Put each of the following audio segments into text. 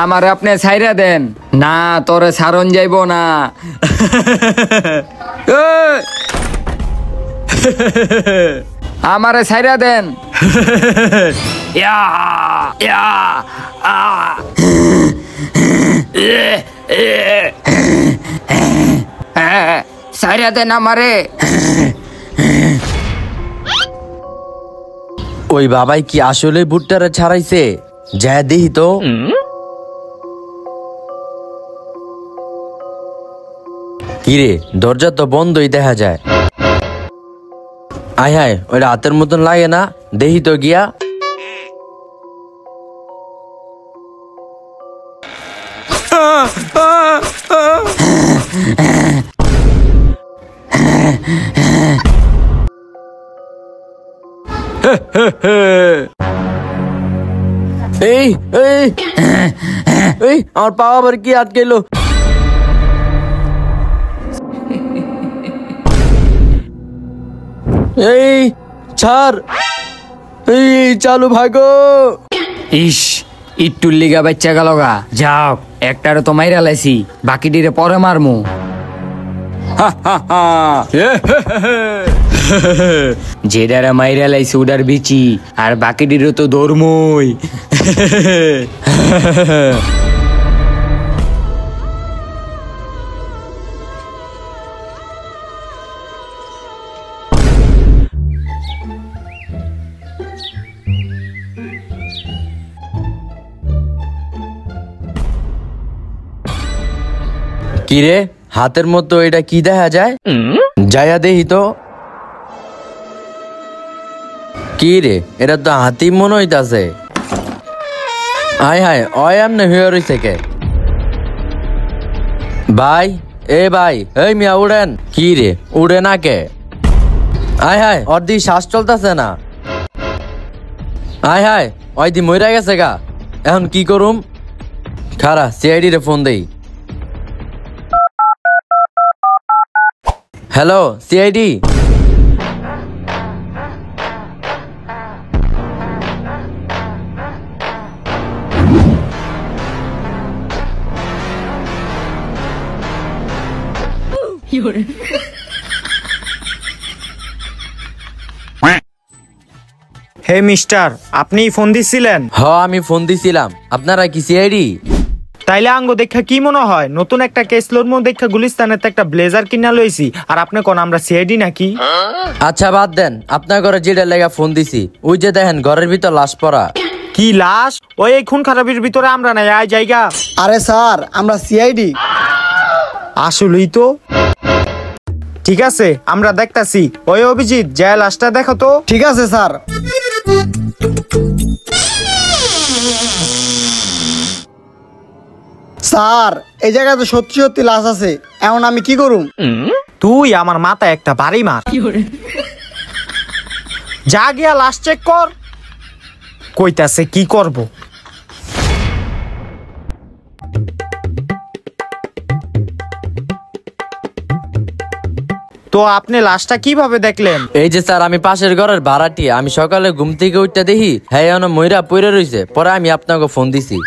আমার আপনি ছাইরা দেন না, তোরে সারণ যাইব না। আমারে ছাইরা দেন। ছাইরা দেন আমারে। ওই বাবাই কি আসলে ভুট্টারে ছাড়াইছে? যা দেখি তো। কিরে, দরজা তো বন্ধই দেখা যায়। আয় হায়, ওইটা হাতের মতন লাগে না, দেখি তো গিয়া। এই এই এই, আমার পা আবার কি আটকেলো? এই ছাড়, এই চালু ভাগো। ইস, ইট্টুর লিগা বাচ্চা গেল গা। যাও, একটারে তো মাইরা লাইছি, বাকিটিরে পরে মারমু। যেটারে মাইরা লাইছি ওটার বিচি, আর বাকিটিরও তো ধর্মই। কিরে, হাতের মতো এটা কি দেখা যায়? যাইয়া দেখি তো। কি রে, এটা তো হাতি মনে হইতাছে। আয় হায়, অয় এমনি হয়ে রইছে কে? ভাই, এ ভাই, এই মিয়া উড়েন। কি রে, উড়ে না কে? আয় হায়, ওর দি শ্বাস চলতেছে না। আয় হায়, ওই দি মইরা গেছে গা। এখন কি করুম? খারা, সিআইডি রে ফোন দেই। Hello CID. হে মিস্টার, আপনি ফোন দিছিলেন? হ, আমি ফোন দিছিলাম। আপনারা কি সিআইডি? তাইলে আঙ্গ দেখা কি মনে হয়? নতুন একটা কেস লড়মু দেখা গুলিস্তানের একটা ব্লেজার কিনা লইছি, আর আপনি কোন আমরা সিআইডি নাকি? আচ্ছা বাদ দেন, আপনার ঘরে যেটা লেগা ফোন দিছি, ওই যে দেখেন ঘরের ভিতর লাশ পড়া। কি লাশ? ওই খুন খারাপির ভিতরে আমরা নাই আয় জায়গা। আরে স্যার, আমরা সিআইডি। আসলেই তো। ঠিক আছে, আমরা দেখতাছি। ওই অভিজিৎ, যায় লাশটা দেখো তো। ঠিক আছে স্যার। স্যার, এই জায়গায় তো সত্যি সত্যি লাশ আছে, এখন আমি কি করুম? তুই আমার মাথায় একটা বাড়ি মার। যা গিয়া লাশ চেক কর। কইতাছে কি করব? তো আপনি লাশটা কিভাবে দেখলেন? এই যে স্যার, আমি পাশের ঘরের ভাড়াটি, আমি সকালে ঘুম থেকে উঠতে দেখি হ্যাঁ এখনো ময়রা পড়ে রইছে, পরে আমি আপনাকে ফোন দিছি।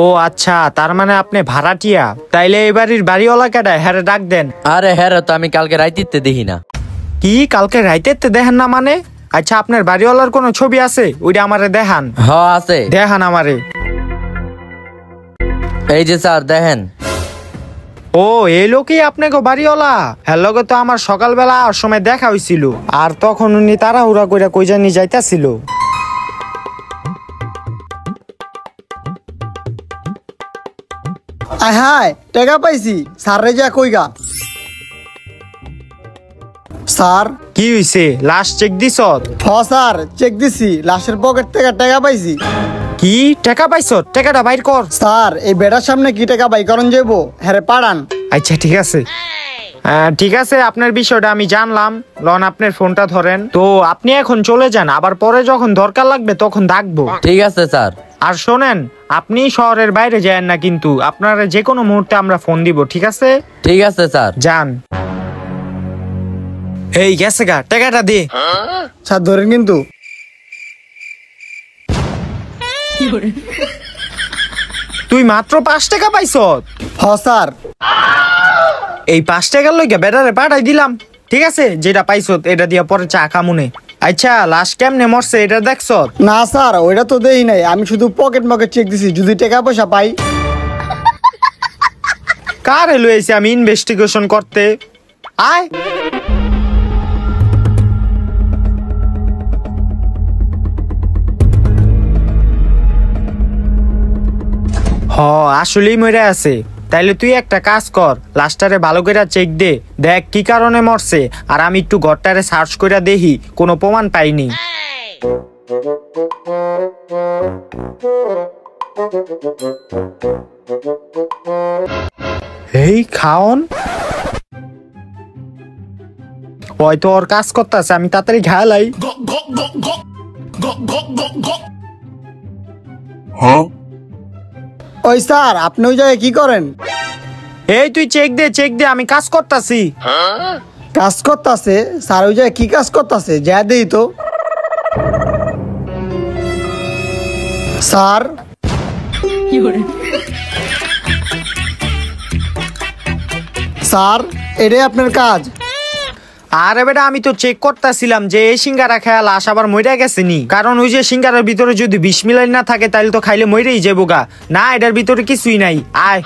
ও আচ্ছা, তার মানে আপনি ভাড়াটিয়া। তাইলে এই বাড়ির বাড়িওয়ালা কেডা? হ্যাঁ ডাক দেন। আরে হ্যাঁ, তো আমি কালকে রাইতে দেখি না। কি কালকে রাইতে দেখেন না মানে? আচ্ছা, আপনার বাড়িওয়ালার কোনো ছবি আছে? ওইটা আমারে দেখান। হ আছে, দেখান আমারে। এই যে স্যার দেখেন। ও, এই লোকই আপনাকে বাড়িওয়ালা? হ্যাঁ, লগে তো আমার সকালবেলা আর সময় দেখা হইছিল, আর তখন উনি তাড়াহুড়া কইরা কই জানি যাইতাছিল। আয় হায়, টাকা পাইছি। স্যার রে যা কইগা। স্যার, কি হইছে? লাশ চেক দিছ? হ স্যার, চেক দিছি। লাশের পকেট থেকে টাকা পাইছি। কি টাকা পাইছ? টাকাটা বাইর কর। স্যার, এই বেটার সামনে কি টাকা বাই করন যাইবো? হ্যাঁ পাড়ান। আচ্ছা ঠিক আছে, ঠিক আছে, আপনার বিষয়টা আমি জানলাম। লন, আপনার ফোনটা ধরেন। তো আপনি এখন চলে যান, আবার পরে যখন দরকার লাগবে তখন ডাকবো। ঠিক আছে স্যার। আর শোনেন, আপনি শহরের বাইরে যায়েন না কিন্তু, আপনারা যে কোনো মুহূর্তে আমরা ফোন দিব। ঠিক আছে? ঠিক আছে স্যার। যান। এই গেছে গা, টাকাটা দে। স্যার ধরেন কিন্তু। তুই মাত্র 5 টাকা পাইছ? হ স্যার। এই 5 টাকার লইগা বেটারে পাঠাই দিলাম। ঠিক আছে, যেটা পাইছ এটা দিয়া পরে চা খামুনে। আচ্ছা, লাশ কেমনে মরছে এটা দেখছ? না স্যার, ওইটা তো দেই নাই, আমি শুধু পকেট মকেট চেক দিছি, যদি টাকা পয়সা পাই। কারে লইছি আমি ইনভেস্টিগেশন করতে? আয়। হ, আসলেই মরে আছে। তাইলে তুই একটা কাজ কর, লাশটারে ভালো করে চেক দে, দেখ কি কারণে মরছে, আর আমি একটু ঘরটারে সার্চ করে দেখি, কোনো প্রমাণ পাইনি। এই খাওন হয়তো ওর কাজ করতেছে, আমি তাড়াতাড়ি খেয়ালাই। ওই স্যার, আপনি ওই জায়গায় কি করেন? এই তুই চেক দে, চেক দে, আমি কাজ করতেছি। কাজ করতেছে? স্যার ওই জায়গায় কি কাজ করতেছে, যা দেই তো। স্যার, স্যার এটাই আপনার কাজ? আরে বেটা, আমি তো চেক করতেছিলাম যে এই সিঙ্গারা খেয়াল লাশ আবার মইরা গেছে নি, কারণ ওই যে সিঙ্গারার ভিতরে যদি 20 মিলাই না থাকে তাহলে তো খাইলে মইরেই যাবো গা। না, এটার ভিতরে কিছুই নাই। আয়।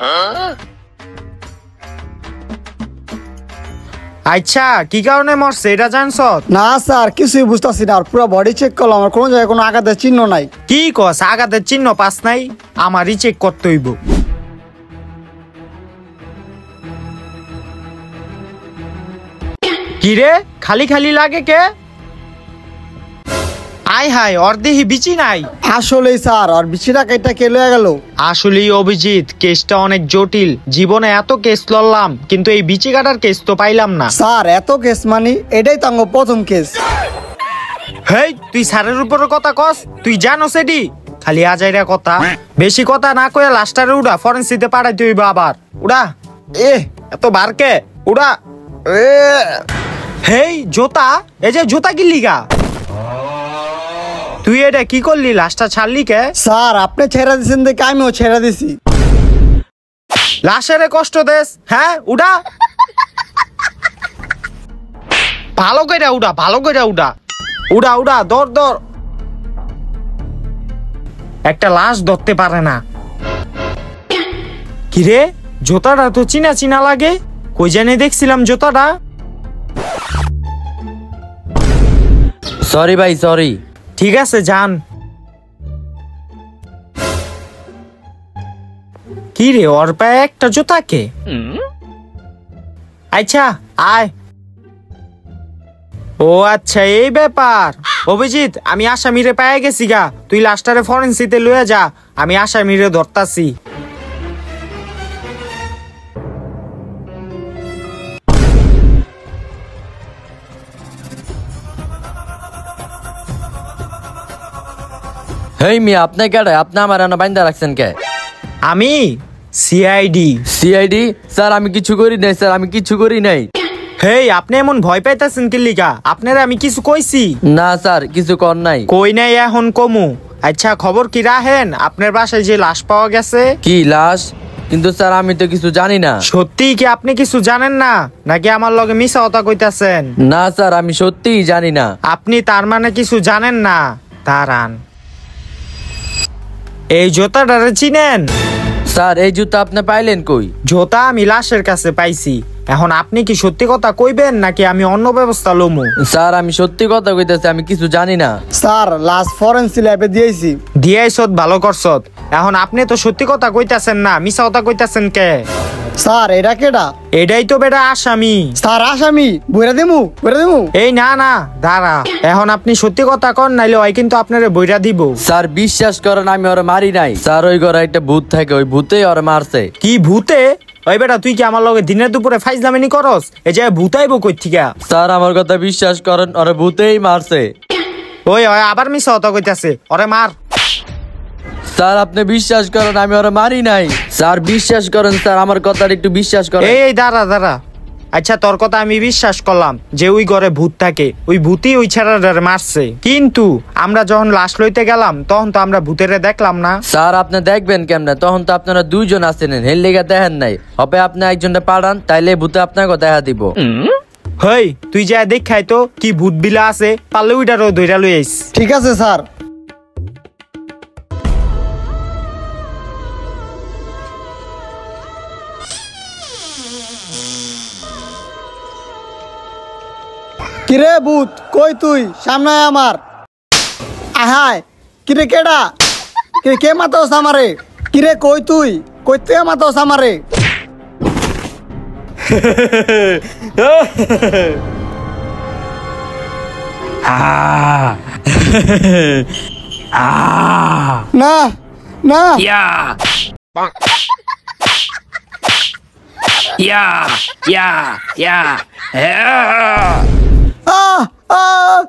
আচ্ছা, কি কারণে মরছে এটা জানছ? না স্যার, কিছুই বুঝতেছি না, আর পুরো বডি চেক করলাম, আমার কোনো জায়গায় কোনো আঘাতের চিহ্ন নাই। কি কস, আঘাতের চিহ্ন পাস নাই? আমারই চেক করতে হইব। কি রে, খালি খালি লাগে কে? আয় হায়, ওর দেহি বিচি নাই। আসলেই স্যার, আর বিচি টাকাটা কে লয়ে গেল? আসলেই অভিজিৎ, কেসটা অনেক জটিল। জীবনে এত কেস লড়লাম, কিন্তু এই বিচি কাটার কেস তো পাইলাম না। স্যার এত কেস মানে এটাই তো আমার প্রথম কেস। হেই, তুই স্যারের উপরে কথা কস? তুই জানোস এডি? খালি আজাইরা কথা, বেশি কথা না কয়ে লাস্টারে উড়া, ফরেন্সিতে পাঠাইতে হইব আবার। উড়া। এত বারকে উড়া। হেই জোতা, এই যে জোতা কিনলি গা? তুই এটা কি করলি, লাশটা ছাড়লি কে? স্যার আপনি ছেড়া দিচ্ছেন দেখে আমিও ছেড়া দিছি। লাশের কষ্ট দেস? হ্যাঁ, উড়া। ভালো কইরা উড়া, ভালো কইরা উড়া। উড়া উড়া, দর দর। একটা লাশ ধরতে পারে না। কিরে, জোতাটা তো চিনা চিনা লাগে, কই জানি দেখছিলাম জোতাটা। সরি ভাই, সরি। ঠিক আছে, যান। কি রে, ওর পায়ে একটা জুতা কে? আচ্ছা, আয়। ও আচ্ছা, এই ব্যাপার। অভিজিৎ, আমি আসামিরে পেয়ে গেছি গা, তুই লাস্টারে ফরেন্সিতে লয়ে যা, আমি আসামিরে ধরতাছি। হেই মিয়া, আপনি কেডা? আপনি আমার এনে বাইন্দা রাখছেন কে? আমি সিআইডি। সিআইডি? স্যার আমি কিছু করি নাই, স্যার আমি কিছু করি নাই। হেই, আপনি এমন ভয় পাইতাছেন কি লিগা? আপনারা আমি কিছু কইছি? না স্যার, কিছু কর নাই। কই নাই, এখন কমু। আচ্ছা, খবর কি রাহেন? আপনার বাসায় যে লাশ পাওয়া গেছে। কি লাশ? কিন্তু স্যার আমি তো কিছু জানি না। সত্যি কি আপনি কিছু জানেন না, নাকি আমার লগে মিছা কথা কইতাছেন? না স্যার, আমি সত্যিই জানি না। আপনি তার মানে কিছু জানেন না? দাঁড়ান, এই জুতাটারে চিনেন? স্যার এই জুতা আপনি পাইলেন কই? জুতা আমি লাশের কাছে পাইছি। এখন আপনি কি সত্যি কথা কইবেন নাকি আমি অন্য ব্যবস্থা লমু? স্যার আমি সত্যি কথা কইতেছি, আমি কিছু জানি না। স্যার লাস্ট ফরেন্সিক ল্যাবে দিয়েছি। দিয়াইছত, ভালো করছত। এখন আপনি তো সত্যি কথা কইতাছেন না, মিছা কথা কইতাছেন কে? স্যার এটা কেডা? এটাই তো বেটা আসামি। স্যার আসামি? বইরা দিমু, বইরা দিমু। এই না না, দাঁড়া, এখন আপনি সত্যি কথা কন, নাইলে ওই কিন্তু আপনারে বইরা দিব। স্যার বিশ্বাস করেন, আমি ওরে মারি নাই। স্যার ওই ঘরে একটা ভূত থাকে, ওই ভূতেই ওরে মারছে। কি ভূতে? ওই বেটা, তুই কি আমার লগে দিনের দুপুরে ফাইজলামিনি করস? এই যে ভূতাইবো কই থিকা? স্যার আমার কথা বিশ্বাস করেন, ওরে ভূতেই মারছে। ওই আবার মিছা কথা কইতাছে, ওরে মার। স্যার আপনি বিশ্বাস করেন, আমি ওরে মারি নাই। স্যার বিশ্বাস করেন, স্যার আমার কথাটা একটু বিশ্বাস করেন। এই দাঁড়া দাঁড়া, আচ্ছা তোর কথা আমি বিশ্বাস করলাম যে ওই ঘরে ভূত থাকে, ওই ভূতই ওই ছেলেটারে মারছে, কিন্তু আমরা যখন লাশ লইতে গেলাম তখন তো আমরা ভূতেরে দেখলাম না। স্যার আপনি দেখবেন কেমনে, তখন তো আপনারা দুইজন আছেন, হেল লেগে দেখেন নাই। হবে আপনি একজনটা পাঠান, তাইলে ভূতে আপনাকে দেখা দিব। হেই তুই যা দেখাই তো কি ভূত বিলা আছে, পারলে ওইটারও ধইরা লই আইস। ঠিক আছে স্যার। কিরে ভূত, কই তুই? সামনে আয় আমার। আহায়, কিরে কেডা? কিরে কে মাতাস আমারে? কিরে কই তুই? কই তুই মাতাস আমারে? আহ আহ না না, ইয়া ইয়া ইয়া ইয়া আহ আহ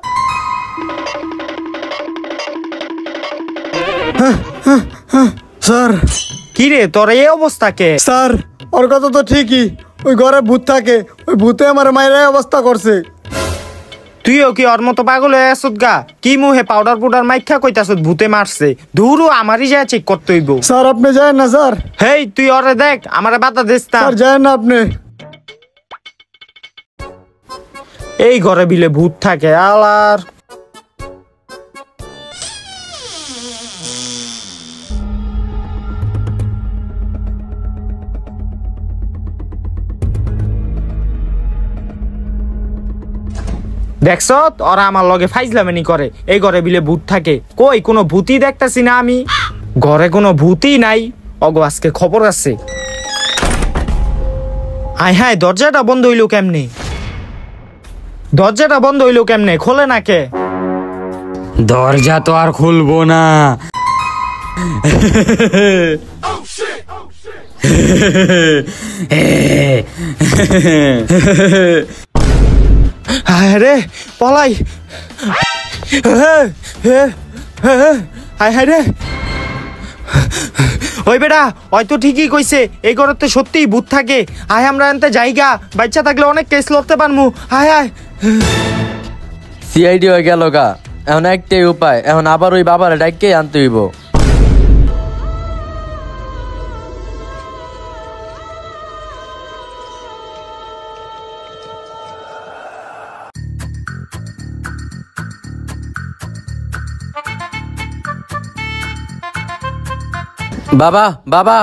স্যার কি রে তোর এই অবস্থা কে? স্যার, ওর কথা তো ঠিকই, ওই ঘরে ভূত থাকে, ওই ভূতে আমার মায়ের অবস্থা করছে। তুইও কি ওর মতো পাগল হয়ে আসত গা? কি মুহে পাউডার পুডার মাইখা কইতাছ ভূতে মারছে? ধুরু আমারই যা চেক করতে হইব। স্যার আপনি যায়েন না স্যার। হেই তুই ওরে দেখ, আমারে বাতা দিস না। স্যার যায়েন না আপনি। এই ঘরে বিলে ভূত থাকে আলার। দেখছ ওরা আমার লগে ফাইজলামেনি করে, এই ঘরে বিলে ভূত থাকে। কই কোনো ভূতই দেখতাছি না আমি, ঘরে কোনো ভূতই নাই। অগো আজকে খবর আছে। আয় হায়, দরজাটা বন্ধ হইলো কেমনে? দরজাটা বন্ধ হইলো কেমনে? খোলে না কে? দরজা তো আর খুলবো না। হায় রে পলাই। হায় হায় রে। ওই বেটা হয়তো ঠিকই কইছে, এই ঘরে তো সত্যিই ভূত থাকে। হায় আমরা এনতে জায়গা বাচ্চা থাকলে অনেক কেস লড়তে পারমু। হায় হায়। সিআইডি হয়ে গেল গা, এখন একটাই উপায়, এখন আবার ওই বাবার ডাইকে আনতে হইব। বাবা বাবা,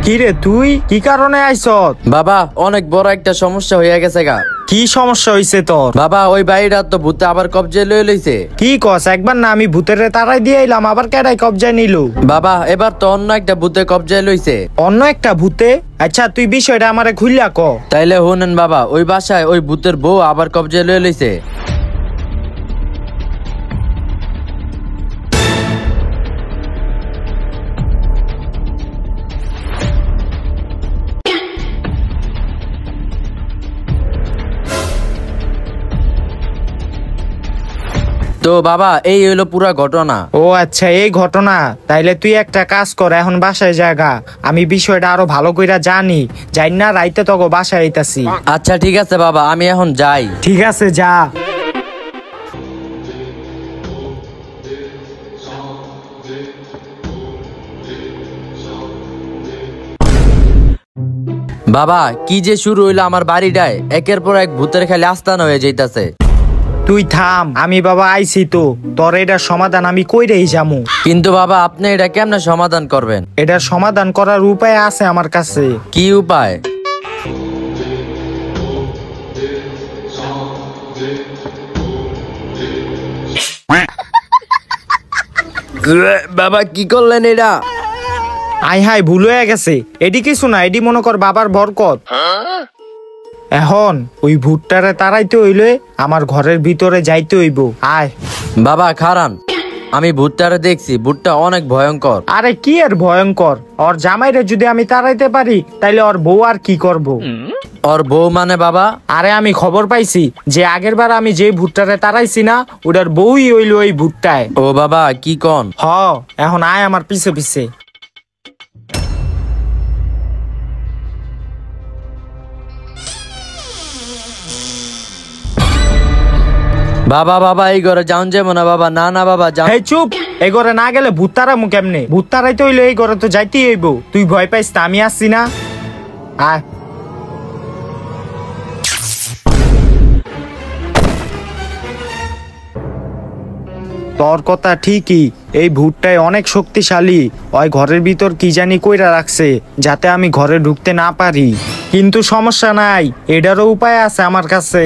কি রে তুই কি কারণে আইছত? বাবা অনেক বড় একটা সমস্যা হইয়া গেছে গা। কি সমস্যা হইছে তোর? বাবা ওই বাড়িটা তো ভূতে আবার কবজায় লয়ে লইছে। কি কস? একবার না আমি ভূতের তারাই দিয়ে এলাম, আবার কেডাই কবজায় নিল? বাবা এবার তো অন্য একটা ভূতে কবজায় লইছে। অন্য একটা ভূতে? আচ্ছা তুই বিষয়টা আমারে খুইলা ক। তাইলে শুনেন বাবা, ওই বাসায় ওই ভূতের বউ আবার কবজায় লয়ে লইছে। তো বাবা এই হইলো পুরা ঘটনা। ও আচ্ছা এই ঘটনা। তাইলে তুই একটা কাজ কর, এখন বাসায় জায়গা, আমি বিষয়টা আরো ভালো কইরা জানি, যাই না রাইতে তোকে বাসায় আইতাছি। আচ্ছা ঠিক আছে বাবা, আমি এখন যাই। ঠিক আছে যা। বাবা কি যে শুরু হইলো আমার বাড়িটায়, একের পর এক ভূতের খালি আস্তানা হয়ে যাইতাছে। তুই থাম, আমি বাবা আইছি তো, তোর এটার সমাধান আমি কইরেই যামু। কিন্তু বাবা আপনি এটা কেমনে সমাধান করবেন? এটার সমাধান করার উপায় আছে আমার কাছে। কি উপায়? বাবা কি করলেন এটা? আই হাই ভুল হয়ে গেছে, এডি কিছু না, এডি মনে কর বাবার বরকত। এখন ওই ভূতটারে তাড়াইতে হইলে আমার ঘরের ভিতরে যাইতে হইব। আয় বাবা খারান, আমি ভূতটারে দেখছি, ভূতটা অনেক ভয়ঙ্কর। আরে কি আর ভয়ঙ্কর, ওর জামাইরে যদি আমি তাড়াইতে পারি তাইলে ওর বউ আর কি করব? ওর বউ মানে বাবা? আরে আমি খবর পাইছি যে আগের বার আমি যে ভূতটারে তাড়াইছি না, ওটার বউই হইল ওই ভূতটায়। ও বাবা কি কন? হ, এখন আয় আমার পিছে পিছে। বাবা বাবা এই ঘরে যাওন যাবো না বাবা, না না বাবা যাও। এই চুপ, এই ঘরে না গেলে ভূত তাড়ামু কেমনে? ভূত তাড়াইতে হইলে এই ঘরে তো যাইতেই হইব। তুই ভয় পাইস না, আমি আসছি না। আয়। তোর কথা ঠিকই, এই ভূতটাই অনেক শক্তিশালী। ওই ঘরের ভিতর কি জানি কইরা রাখছে যাতে আমি ঘরে ঢুকতে না পারি, কিন্তু সমস্যা নাই, এটারও উপায় আছে আমার কাছে।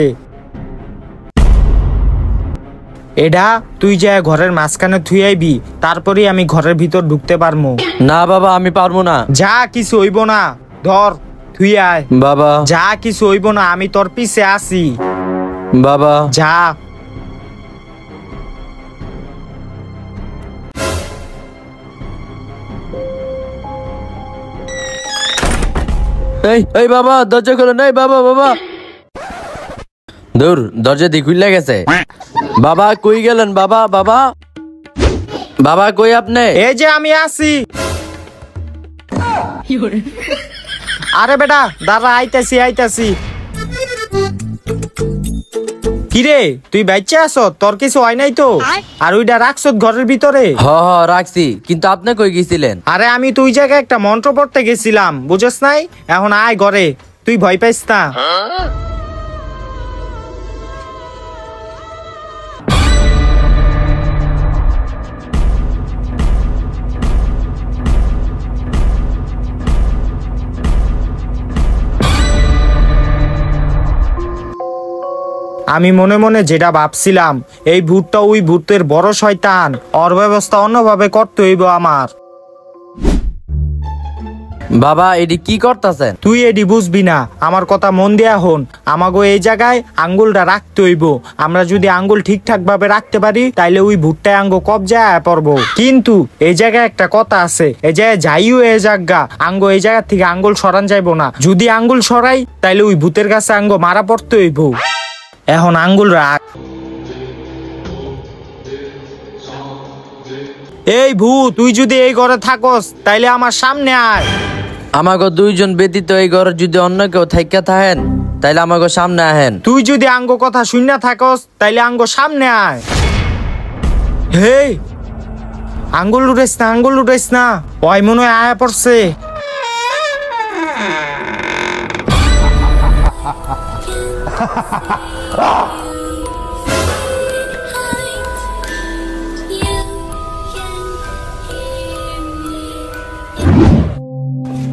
এটা তুই যা ঘরের মাঝখানে থুই আইবি, তারপরেই আমি ঘরের ভিতর ঢুকতে পারবো। না বাবা আমি পারবো না। যা, কিছু হইব না, ধর থুই আয়। বাবা যা, কিছু হইব না, আমি তোর পিছে আছি। বাবা যা। এই এই বাবা দরজা খোলো, নাই বাবা বাবা। দূর দরজা দিয়ে খুলে গেছে। বাবা কই গেলেন বাবা? বাবা বাবা কই আপনি? এই যে আমি আছি। আরে বেটা দাঁড়া, আইতাছি আইতাছি। কিরে তুই বাচ্চা আছো? তোর কিছু হয় নাই তো? আর ওইটা রাখছ ঘরের ভিতরে? হ হ রাখছি, কিন্তু আপনি কই গেছিলেন? আরে আমি তুই জায়গায় একটা মন্ত্র পড়তে গেছিলাম, বুঝছ নাই? এখন আয় ঘরে, তুই ভয় পাইস না। আমি মনে মনে যেটা ভাবছিলাম, এই ভূতটা ওই ভূতের বড় শয়তান, ওর ব্যবস্থা অন্যভাবে করতে হইব আমার। বাবা এডি কি করতেছেন? তুই এডি বুঝবি না, আমার কথা মন দিয়া হন। আমাগো এই জায়গায় আঙ্গুলটা রাখতে হইব। আমরা যদি আঙ্গুল ঠিকঠাক ভাবে রাখতে পারি, তাইলে ওই ভূতটায় আঙ্গো কবজায় পড়বো। কিন্তু এই জায়গায় একটা কথা আছে, এই জায়গায় যাইও এই জায়গা আঙ্গো এই জায়গা থেকে আঙ্গুল সরান যাইবো না। যদি আঙ্গুল সরাই, তাইলে ওই ভূতের কাছে আঙ্গো মারা পড়তে হইব। এখন আঙ্গুল রাখ। এই ভূত, তুই যদি এই ঘরে থাকস, তাইলে আমার সামনে আয়। আমাগো দুইজন ব্যতীত এই ঘরে যদি অন্য কেউ থাইকা থাকেন, তাইলে আমাগো সামনে আহেন। তুই যদি আঙ্গো কথা শুননা থাকস, তাইলে আঙ্গো সামনে আয়। হে, আঙ্গুল উঠাইস না, আঙ্গুল উঠাইস না, ওই মনে হয় আয়া পড়ছে।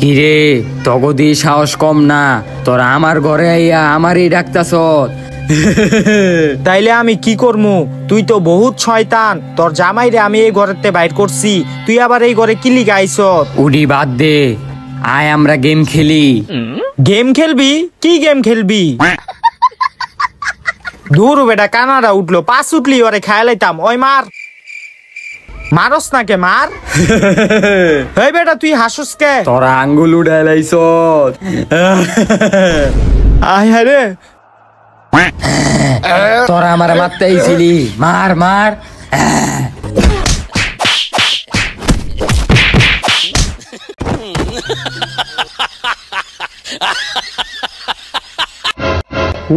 কিরে তগদি সাহস কম না, তোরা আমার ঘরে আইয়া আমারই ডাকতাছ। তাইলে আমি কি করমু? তুই তো বহুত শয়তান, তোর জামাইরে আমি এই ঘরেতে বাইর করছি, তুই আবার এই ঘরে কি লিগা আইছ? উডি বাদ দে, আয় আমরা গেম খেলি। গেম খেলবি? কি গেম খেলবি? দূর বেটা, কানাডা উঠলো, পাঁচ উঠলি ওরে খেয়ালাইতাম। ওই মার, মারস না কে, মার। এই বেটা তুই হাসুস কে? তোরা আঙ্গুল উড়াইলাইছ। আয় রে, তোরা আমার মারতে আইছিলি, মার মার।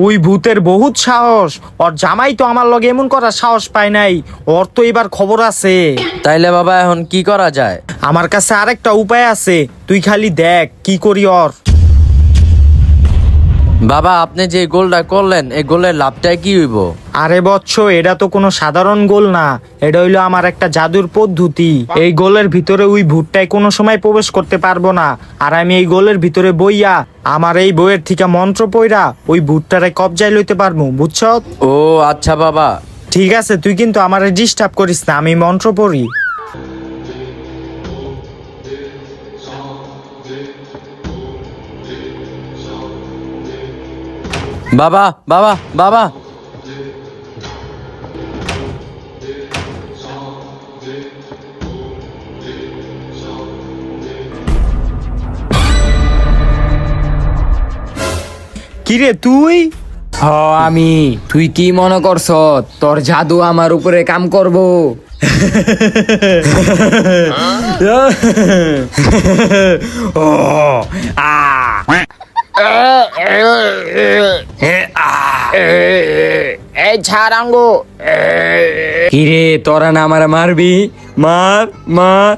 ওই ভূতের বহুত সাহস, ওর জামাই তো আমার লগে এমন করার সাহস পায় নাই, ওর তো এবার খবর আছে। তাইলে বাবা এখন কি করা যায়? আমার কাছে আরেকটা উপায় আছে, তুই খালি দেখ কি করি ওর। বাবা আপনি যে গোলটা করলেন, এই গোলের লাভটা কি হইব? আরে বৎস, এটা তো কোনো সাধারণ গোল না, এটা হইলো আমার একটা জাদুর পদ্ধতি। এই গোলের ভিতরে ওই ভূতটাই কোনো সময় প্রবেশ করতে পারবো না, আর আমি এই গোলের ভিতরে বইয়া আমার এই বইয়ের থেকে মন্ত্র পইরা ওই ভূতটারে কবজায় লইতে পারবো, বুঝছ? ও আচ্ছা বাবা। ঠিক আছে, তুই কিন্তু আমারে ডিস্টার্ব করিস না, আমি মন্ত্র পড়ি। বাবা বাবা বাবা কিরে তুই? হ আমি। তুই কি মনে করছ তোর জাদু আমার উপরে কাম করব? ও আ এই ছাড় আঙ্গো। কিরে তোরা না আমার মারবি? মার মার।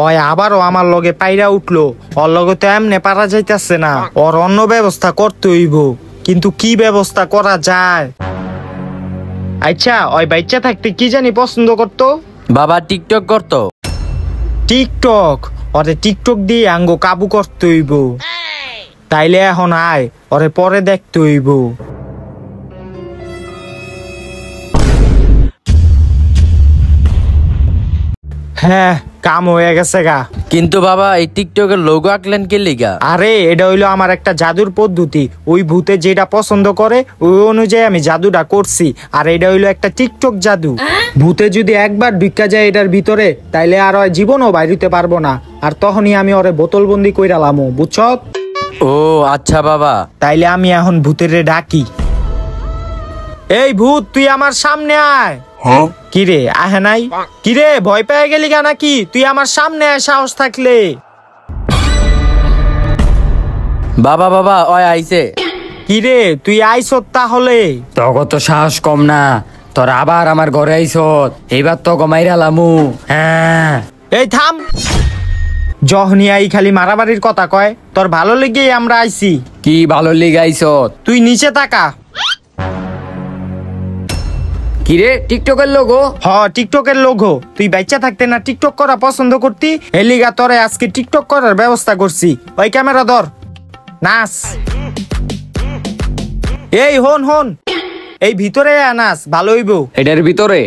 ওই আবারও আমার লগে পাইরা উঠলো। ওর লগে তো এমনে পারা যাইতেছে না, ওর অন্য ব্যবস্থা করতে হইব। কিন্তু কি ব্যবস্থা করা যায়? আচ্ছা, ওই বাচ্চা থাকতে কি জানি পছন্দ করতো? বাবা টিকটক করতো। টিকটক? ওরে টিকটক দিয়ে আঙ্গো কাবু করতে হইব। তাইলে এখন আয়, ওরে পরে দেখতে হইব। হ্যাঁ, কাম হয়ে গেছে গা। কিন্তু বাবা এই টিকটকের লোগো আঁকলেন কে লিগা? আরে এটা হইলো আমার একটা জাদুর পদ্ধতি। ওই ভূতে যেটা পছন্দ করে ওই অনুযায়ী আমি জাদুটা করছি। আর এটা হইলো একটা টিকটক জাদু। ভূতে যদি একবার ঢুকা যায় এটার ভিতরে, তাইলে আর ওই জীবনও বাইরিতে পারবো না। আর তখনই আমি ওরে বোতলবন্দি কইরালামু, বুঝছ? ও আচ্ছা বাবা। তাইলে আমি এখন ভূতের ডাকি। এই ভূত, তুই আমার সামনে আয়। কিরে আহে নাই? কিরে ভয় পেয়ে গেলি গা নাকি? তুই আমার সামনে আয় সাহস থাকলে। বাবা বাবা ওই আইছে। কিরে তুই আইস তাহলে? তগো তো সাহস কম না, তোর আবার আমার ঘরে আইস। এইবার তো মাইরালামু। হ্যাঁ এই থাম। যখনই আই খালি মারামারির কথা কয়। তোর ভালো লেগেই আমরা আইছি। কি ভালো লিগে আইস? তুই নিচে তাকা। কিরে টিকটকের লোগো? টিকটকের লোগো। তুই বাচ্চা থাকতে না টিকটক করা পছন্দ করতি, এলিগা তোরে আজকে টিকটক করার ব্যবস্থা করছি। ওই ক্যামেরা ধর, নাচ। এই হন হন, এই ভিতরে আয়, নাচ ভালো হইব। এটার ভিতরে?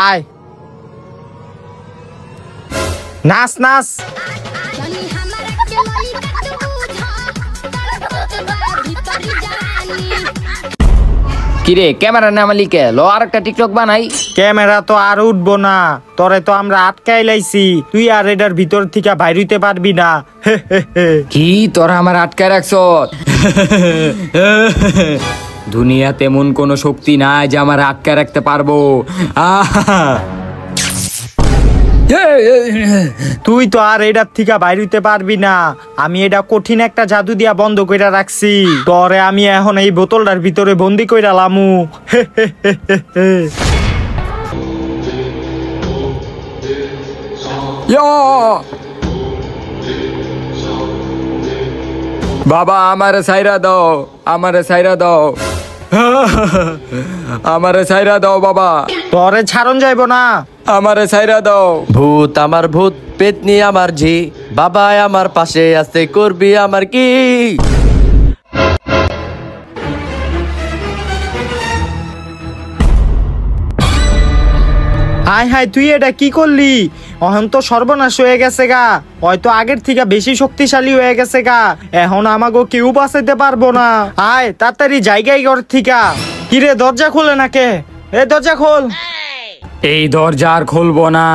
আয় নাচ নাচ। जानी हमारा के लइका तू बुझा तड़पत बा भीतरी जानी কিরে ক্যামেরা না মালিকে লো আর একটা টিকটক বানাই। ক্যামেরা তো আর উঠবো না, তোরে তো আমরা আটকাই লাইছি। তুই আর এটার ভিতর থেকে বাইর হইতে পারবি না। কি তোরা আমার আটকায় রাখছ? দুনিয়া তেমন কোনো শক্তি নাই যে আমার আটকায় রাখতে পারবো। তুই তো আর এটার থেকে বাইর হইতে পারবি না। আমি এটা কঠিন একটা জাদু দিয়া বন্ধ কইরা রাখছি। তোরে আমি এখন এই বোতলটার ভিতরে বন্দি কইরা লামু। বাবা আমারে সাইরা দাও, আমারে সাইরা দাও, আমারে সাইরা দাও বাবা। তোরে ছাড়ন যাইব না। আমারে সাইরা দাও। ভূত আমার ভূত, পেতনি আমার ঝি, বাবা আমার পাশে আছে, করবি আমার কি? হাই হাই, তুই এটা কি করলি? এখন তো সর্বনাশ হয়ে গেছে গা। হয়তো আগের থেকে বেশি শক্তিশালী হয়ে গেছে গা। এখন আমাগো কেউ বাঁচাইতে পারবো না। আয় তাড়াতাড়ি জায়গায় ঘর থিকা। কিরে দরজা খুলে না কে? এ দরজা খোল। এই দরজা আর খুলবো না।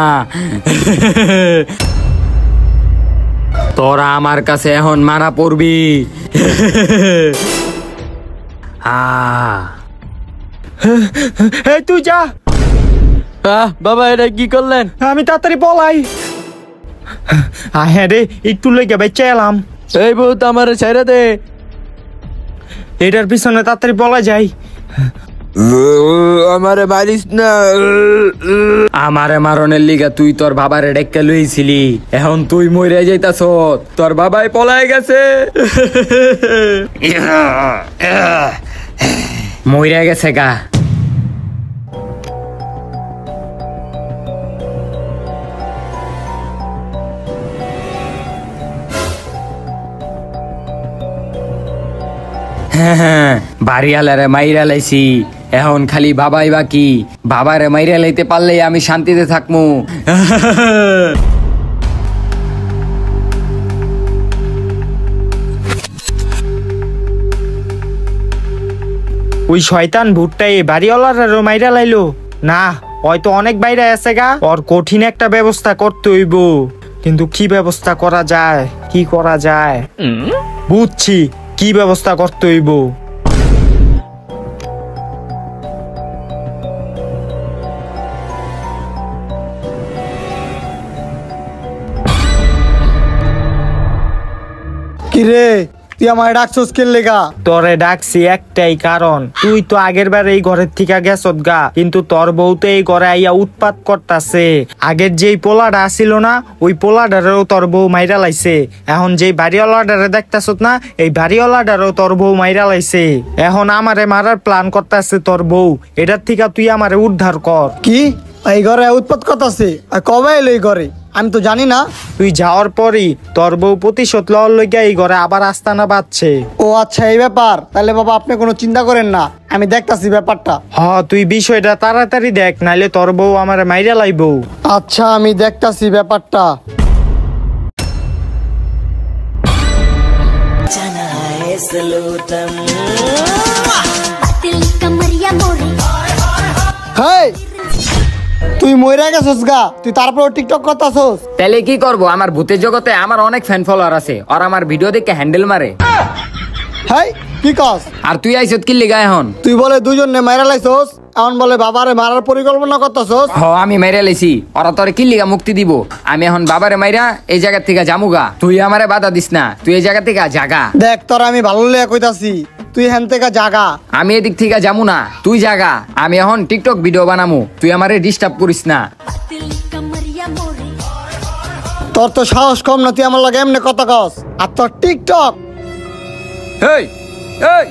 তোরা আমার কাছে এখন মারা পড়বি। এই তুই যা। বাবা এটা কি করলেন? আমি তাড়াতাড়ি পলাই। হ্যাঁ রে, একটু লেগে বেঁচে এলাম। এই ভূত আমার ছেড়ে দে। এটার পিছনে তাড়াতাড়ি পলা যাই। আমারে মারিস না। আমারে মারনের লিগা তুই তোর বাবারে ডেকে লইছিলি, এখন তুই মরে যাইতাছ। তোর বাবাই পলায় গেছে। মরে গেছে গা। বাড়িয়ালারে মাইরা লাইছি, এখন খালি বাবাই বাকি। বাবারে মাইরা লাইতে পারলেই আমি শান্তিতে থাকমু। ওই শয়তান ভূতটাই বাড়িওয়ালার মাইরা লাইলো না। হয়তো অনেক বাইরে আছে গা। ওর কঠিন একটা ব্যবস্থা করতে হইব। কিন্তু কি ব্যবস্থা করা যায়? কি করা যায়? বুঝছি কি ব্যবস্থা করতে হইব। কিরে তুই আমায় ডাকছস কে লেগা? তোরে ডাকছি একটাই কারণ, তুই তো আগের বার এই ঘরের থেকে গেছত গা, কিন্তু তোর বউ তো এই ঘরে আইয়া উৎপাত করতাছে। আগের যেই পোলাটা আসিল না, ওই পোলাডারেও তোর বউ মাইরা লাইছে। এখন যেই বাড়িওয়ালাডারে দেখতাছত না, এই বাড়িওয়ালাডারেও তোর বউ মাইরা লাইছে। এখন আমারে মারার প্ল্যান করতেছে তোর বউ। এটার থেকে তুই আমারে উদ্ধার কর। কি এই ঘরে উৎপাত করতাছে? আর কবে এলো এই ঘরে? আমি তো জানি না। তুই যাওয়ার পরই তোর বউ প্রতিশোধ লওয়ার লইগা এই ঘরে আবার আস্তানা বাঁধছে। ও আচ্ছা এই ব্যাপার, তাহলে বাবা আপনি কোনো চিন্তা করেন না, আমি দেখতাছি ব্যাপারটা। তুই বিষয়টা তাড়াতাড়ি দেখ, নাইলে তোর বউ আমারে মাইরা লাইবো। আচ্ছা আমি দেখতাছি ব্যাপারটা। दिल कमरिया मोरे হেই তুই মইরা গেছস গা, তুই তারপর টিকটক করতাছস? তাহলে কি করব? আমার ভূতের জগতে আমার অনেক ফ্যান ফলোয়ার আছে, আর আমার ভিডিও দেখে হ্যান্ডেল মারে। হেই কি কস? আর তুই আইছত কি লিগা এখন? তুই বলে দুজনে মাইরা লাইছস, এখন বলে বাবারে মারার পরিকল্পনা করতাছস? আমি মাইরা লাইছি, ওরা তোরে কি লিগা মুক্তি দিব? আমি এখন বাবারে মাইরা এই জায়গা থেকে জামুগা। তুই আমারে বাধা দিস না, তুই এই জায়গা থেকে জাগা। দেখ তোর আমি ভালো লেগে কইতাছি, তুই হ্যান থেকে জাগা। আমি এদিক থেকে যামু না, তুই জাগা। আমি এখন টিকটক ভিডিও বানামু, তুই আমারে ডিস্টার্ব করিস না। दिल कमरिया मोरे তোর তো সাহস কম না, তুই আমার লাগে এমনি কথা কস, আর তোর টিকটক। এই এই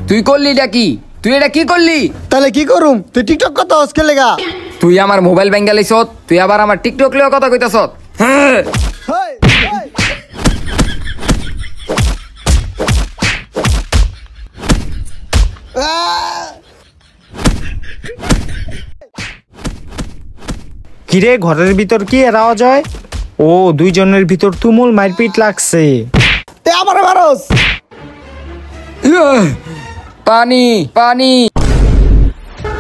তুই করলি এটা কি? তুই এটা কি করলি? তাহলে কি করুম? তুই টিকটক করতাছস কে লেগা? তুই আমার মোবাইল ব্যাঙ্গালিছত, তুই আবার আমার টিকটক লিও কথা কইতাছত। হ্যাঁ হেই, হেই। আহ! কিরে ঘরের ভিতর কি এর আওয়াজ হয়? ও দুইজনের ভিতর তুমুল মারপিট লাগছে। তে আমারে মারস? পানি পানি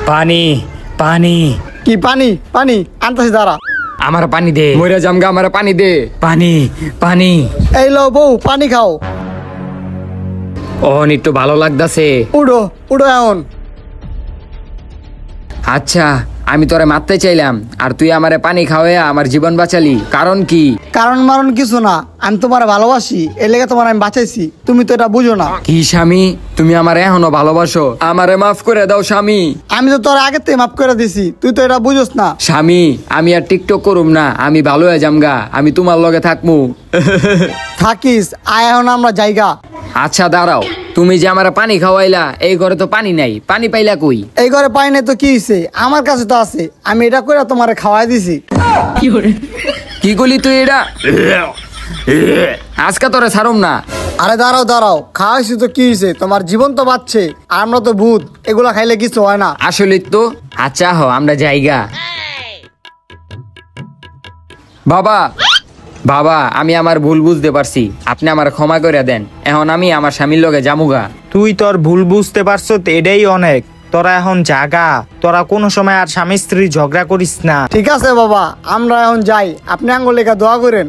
পানি পানি কি পানি? পানি আনতাছি দাঁড়া। আমার পানি দে, মইরা জামগা, আমার পানি দে। পানি পানি। এই লো বউ পানি খাও। ওহন একটু ভালো লাগতাছে। উড়ো উড়ো এখন। আচ্ছা আমি তোরে মারতে চাইলাম, আর তুই আমারে পানি খাওয়াইয়া আমার জীবন বাঁচালি, কারণ কি? কারণ মারণ কিছু না, আমি তোমার ভালোবাসি, এর লেগে তোমার আমি বাঁচাইছি, তুমি তো এটা বুঝো না। কি স্বামী, তুমি আমারে এখনো ভালোবাসো? আমারে মাফ করে দাও স্বামী। আমি তো তোর আগে থেকে মাফ করে দিছি, তুই তো এটা বুঝোস না। স্বামী আমি আর টিকটক করুম না, আমি ভালো হয়ে যামগা, আমি তোমার লগে থাকমু। থাকিস আয়, এখন আমরা জায়গা। আচ্ছা দাঁড়াও, তুমি যে আমার পানি খাওয়াইলা, এই ঘরে তো পানি নাই, পানি পাইলা কই? এই ঘরে পাই নাই তো কি হইছে, আমার কাছে তো আছে, আমি এটা করে তোমারে খাওয়াই দিছি। কি করলি তুই এটা? আজকে তোরে ছাড়ুম না। আরে দাঁড়াও দাঁড়াও, খাওয়াইছি তো কি হয়েছে, তোমার জীবন তো বাঁচছে, আর আমরা তো ভূত, এগুলা খাইলে কিছু হয় না। আসলে তো আচ্ছা আমরা জায়গা। বাবা বাবা আমি আমার ভুল বুঝতে পারছি, আপনি আমার ক্ষমা করে দেন। এখন আমি আমার স্বামীর লগে জামুগা। তুই তোর ভুল বুঝতে পারছো, এটাই অনেক। তোরা এখন জাগা, তোরা কোনো সময় আর স্বামী স্ত্রী ঝগড়া করিস না। ঠিক আছে বাবা, আমরা এখন যাই, আপনি আঙ্গুল লেখা দোয়া করেন।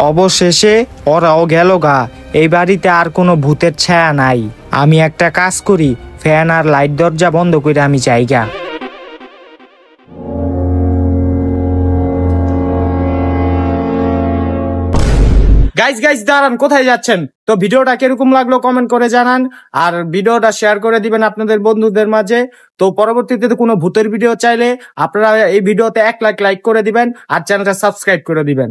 অবশেষে ওরাও গেল গা, এই বাড়িতে আর কোনো ভূতের ছায়া নাই। আমি একটা কাজ করি, ফ্যান আর লাইট দরজা বন্ধ করে আমি যাইগা। গাইস দাঁড়ান, কোথায় যাচ্ছেন? তো ভিডিওটা কিরকম লাগলো কমেন্ট করে জানান, আর ভিডিওটা শেয়ার করে দিবেন আপনাদের বন্ধুদের মাঝে। তো পরবর্তীতে কোনো ভূতের ভিডিও চাইলে আপনারা এই ভিডিওতে 1 লাখ লাইক করে দিবেন, আর চ্যানেলটা সাবস্ক্রাইব করে দিবেন।